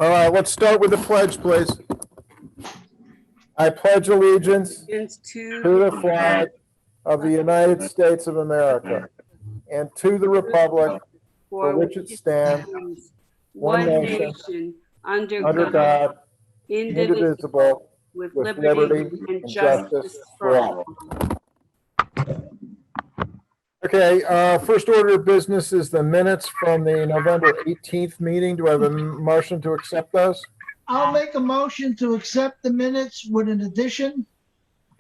All right, let's start with the pledge, please. I pledge allegiance to the flag of the United States of America and to the republic for which it stands, one nation, under God, indivisible, with liberty and justice for all. Okay, first order of business is the minutes from the November 18th meeting. Do I have a motion to accept those? I'll make a motion to accept the minutes with an addition.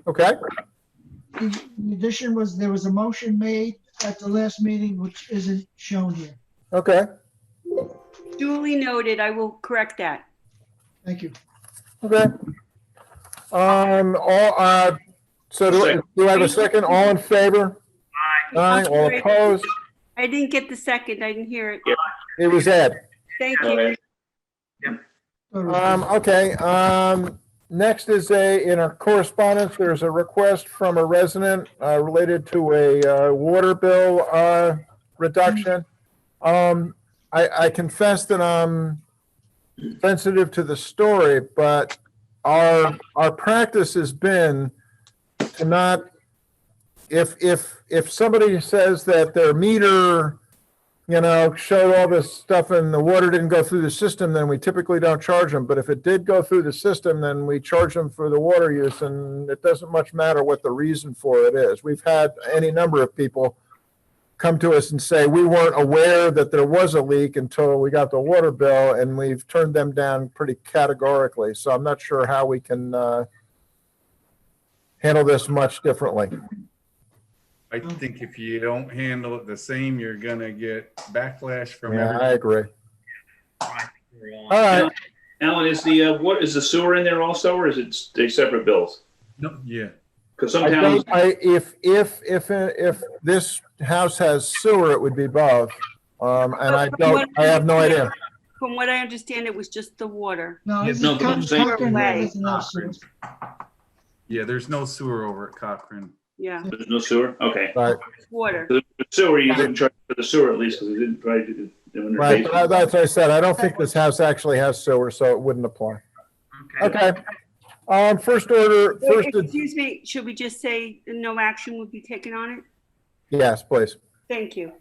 Okay, The addition was, there was a motion made at the last meeting, which isn't shown here. okay, Duly noted. I will correct that. Thank you. okay. So do I have a second? All in favor? Aye. All opposed? I didn't get the second. I didn't hear it. It was Ed. Thank you. Okay, next is in our correspondence, there's a request from a resident related to a water bill reduction. I confess that I'm sensitive to the story, but our practice has been to not, if somebody says that their meter, showed all this stuff and the water didn't go through the system, then we typically don't charge them. But if it did go through the system, then we charge them for the water use, and it doesn't much matter what the reason for it is. We've had any number of people come to us and say, we weren't aware that there was a leak until we got the water bill, and we've turned them down pretty categorically. So I'm not sure how we can handle this much differently. I think if you don't handle it the same, you're gonna get backlash from Yeah, everybody. I agree. All right. Alan, is the sewer in there also, or is it they separate bills? No, yeah. Because sometimes If this house has sewer, it would be both. And I have no idea. From what I understand, it was just the water. No, Yes, it's no, but I'm saying- Cochrane doesn't have sewer. Yeah, there's no sewer over at Cochrane. Yeah, there's no sewer. Okay, Right, it's water. the sewer you didn't charge for the sewer at least because they didn't try to do it. right. That's what I said. I don't think this house actually has sewer, so it wouldn't apply. Okay. Excuse me, should we just say no action would be taken on it? Yes, please. Thank you.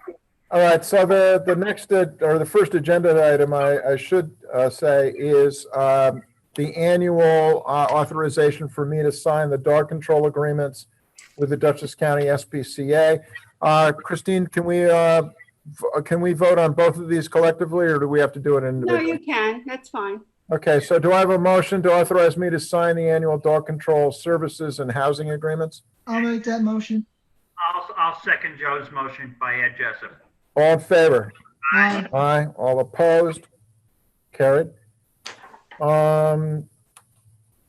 All right, so the next, or the first agenda item I should say is the annual authorization for me to sign the dog control agreements with the Dutchess County SPCA. Christine, can we vote on both of these collectively, or do we have to do it No, individually? you can. That's fine. Okay, so do I have a motion to authorize me to sign the annual dog control services and housing agreements? I'll make that motion. I'll second Joe's motion by Ed Jessup. All in favor? Aye. Aye. All opposed? Carried.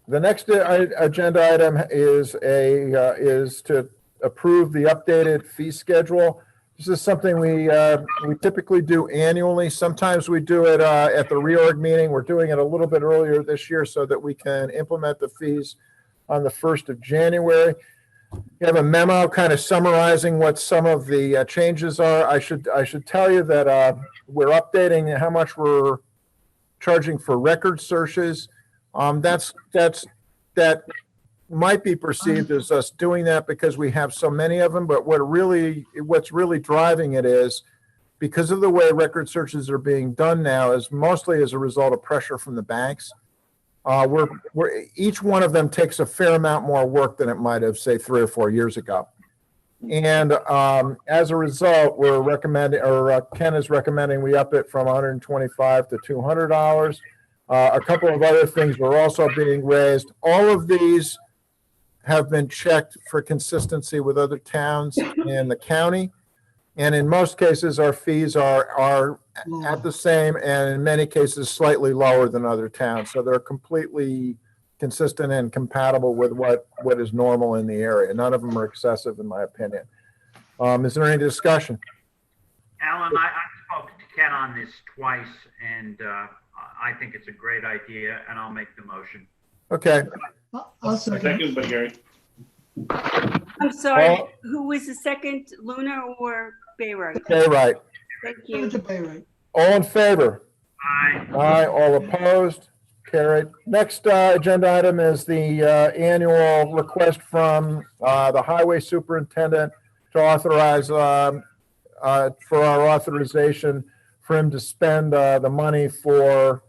The next agenda item is to approve the updated fee schedule. This is something we typically do annually. Sometimes we do it at the reorg meeting. We're doing it a little bit earlier this year so that we can implement the fees on the 1st of January. You have a memo kind of summarizing what some of the changes are. I should tell you that we're updating how much we're charging for record searches. That might be perceived as us doing that because we have so many of them, but what's really driving it is because of the way record searches are being done now is mostly as a result of pressure from the banks. Each one of them takes a fair amount more work than it might have, say, 3 or 4 years ago. And as a result, we're recommending, or Ken is recommending we up it from $125 to $200. A couple of other things were also being raised. All of these have been checked for consistency with other towns in the county. And in most cases, our fees are at the same, and in many cases, slightly lower than other towns. So they're completely consistent and compatible with what is normal in the area. None of them are excessive, in my opinion. Is there any discussion? Alan, I spoke to Ken on this twice, and I think it's a great idea, and I'll make the motion. Okay. I'll second. Second by Gary. I'm sorry. Well- Who was the second, Luna or Bayreuth? Okay, right. Thank Give it you. to Bayreuth. All in favor? Aye. Aye, all opposed, carried. Next agenda item is the annual request from the highway superintendent to authorize, for our authorization for him to spend the money for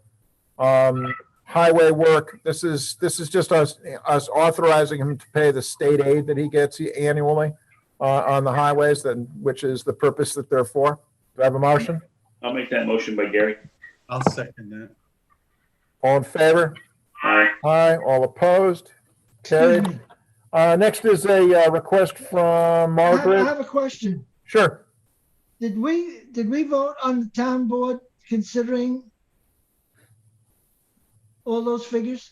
highway work. This is just us authorizing him to pay the state aid that he gets annually on the highways, which is the purpose that they're for. Do I have a motion? I'll make that motion by Gary. I'll second that. All in favor? Aye. Aye, all opposed? Excuse Carried. me. Next is a request from I Margaret. have a question. Sure. Did we vote on the town board considering all those figures?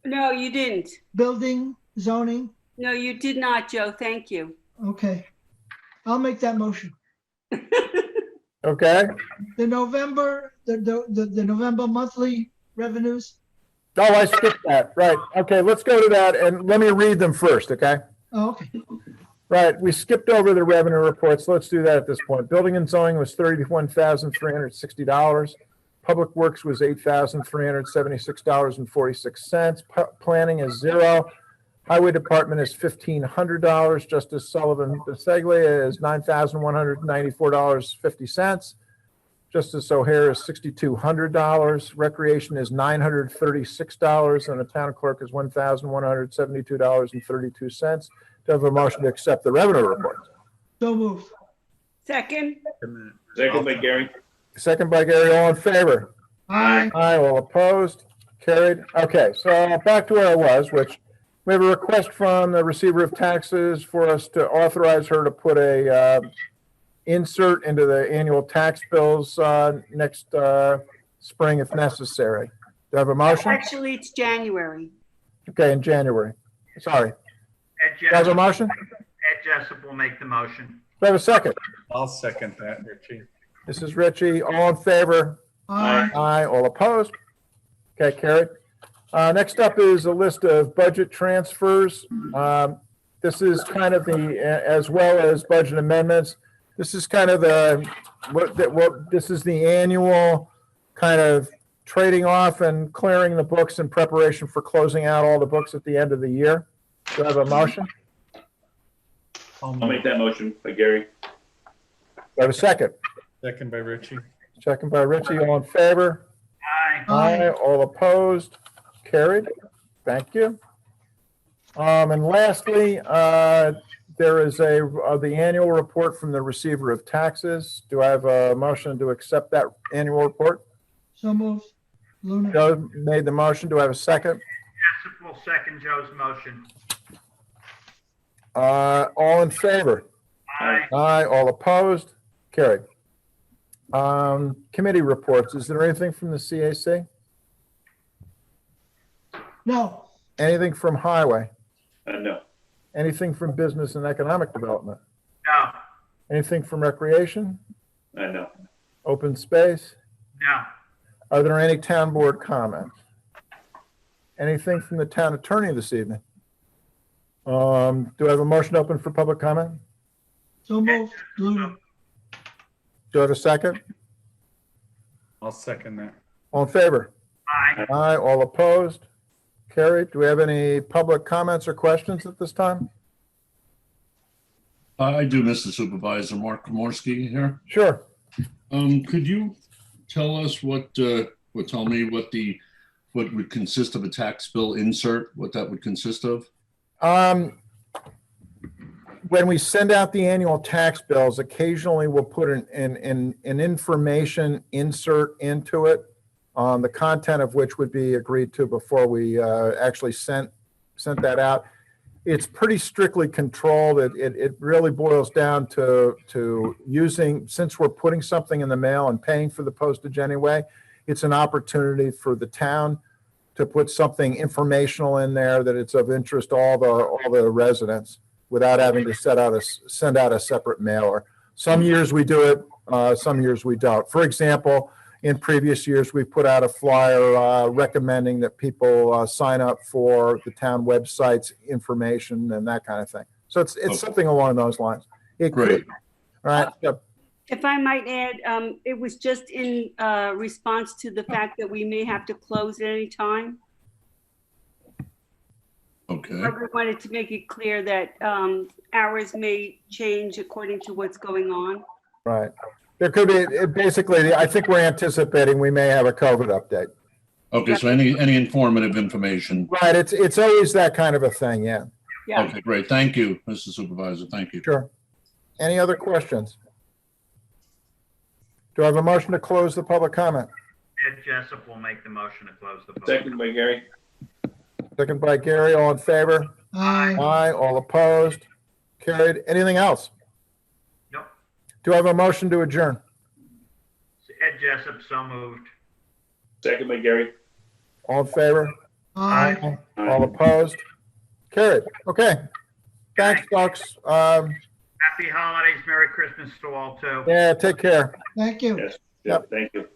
No, you didn't. Building, zoning? No, you did not, Joe. Thank you. Okay. I'll make that motion. Okay. The November monthly revenues? Oh, I skipped that. Right. Okay, let's go to that and let me read them first, okay? Oh, okay. Right, we skipped over the revenue reports. Let's do that at this point. Building and zoning was $31,360. Public Works was $8,376.46. Planning is $0. Highway Department is $1,500. Justice Sullivan Biseglia is $9,194.50. Justice O'Hare is $6,200. Recreation is $936, and the town clerk is $1,172.32. Do I have a motion to accept the revenue report? So moved. Second? Second by Gary. Second by Gary, all in favor? Aye. Aye, all opposed, carried. Okay, so back to where I was, which we have a request from the receiver of taxes for us to authorize her to put a insert into the annual tax bills next spring if necessary. Do I have a motion? Actually, it's January. Okay, in January. Sorry. Ed Do I have a Jessup, motion? Ed Jessup will make the motion. Do I have a second? I'll second that, Richie. This is Richie, all in favor? Aye. Aye, all opposed? Okay, carried. Next up is a list of budget transfers. This is kind of as well as budget amendments. This is kind of this is the annual kind of trading off and clearing the books in preparation for closing out all the books at the end of the year. Do I have a motion? I'll make that motion by Gary. Do I have a second? Second by Richie. Second by Richie, all in favor? Aye. Aye, all opposed, carried. Thank you. And lastly, there is the annual report from the receiver of taxes. Do I have a motion to accept that annual report? So moved. Luna. Joe made the motion. Do I have a second? Jessup will second Joe's motion. All in favor? Aye. Aye, all opposed, carried. Committee reports. Is there anything from the CAC? No. Anything from highway? No. Anything from business and economic development? No. Anything from recreation? No. Open space? No. Are there any town board comments? Anything from the town attorney this evening? Do I have a motion open for public comment? So moved. Luna. Do I have a second? I'll second that. All in favor? Aye. Aye, all opposed? Carried. Do we have any public comments or questions at this time? I do, Mr. Supervisor. Mark Komorski here. Sure. Could you tell us tell me what would consist of a tax bill insert, what that would consist of? When we send out the annual tax bills, occasionally we'll put an information insert into it, the content of which would be agreed to before we actually sent that out. It's pretty strictly controlled. It really boils down to using, since we're putting something in the mail and paying for the postage anyway, it's an opportunity for the town to put something informational in there that it's of interest to all the residents without having to send out a separate mailer. Some years we do it, some years we don't. For example, in previous years, we put out a flyer recommending that people sign up for the town website's information and that kind of thing. So it's Okay. something along those lines. It Great. could, all right. If I might add, it was just in response to the fact that we may have to close at any time. Okay, But we wanted to make it clear that hours may change according to what's going on. Right. There could be, basically, I think we're anticipating we may have a COVID update. okay, so any informative information. Right, it's always that kind of a thing, yeah. Yeah. Okay, great. Thank you, Mr. Supervisor. Thank you. Sure. Any other questions? Do I have a motion to close the public comment? Ed Jessup will make the motion to close the vote. Second by Gary. Second by Gary, all in favor? Aye. Aye, all opposed? Carried. Anything else? Nope. Do I have a motion to adjourn? Ed Jessup, so moved. Second by Gary. All in favor? Aye. All opposed? Carried. Okay. Thanks, folks. Happy holidays, Merry Christmas to all too. Yeah, take care. Thank you. Yes. Yep. Thank you.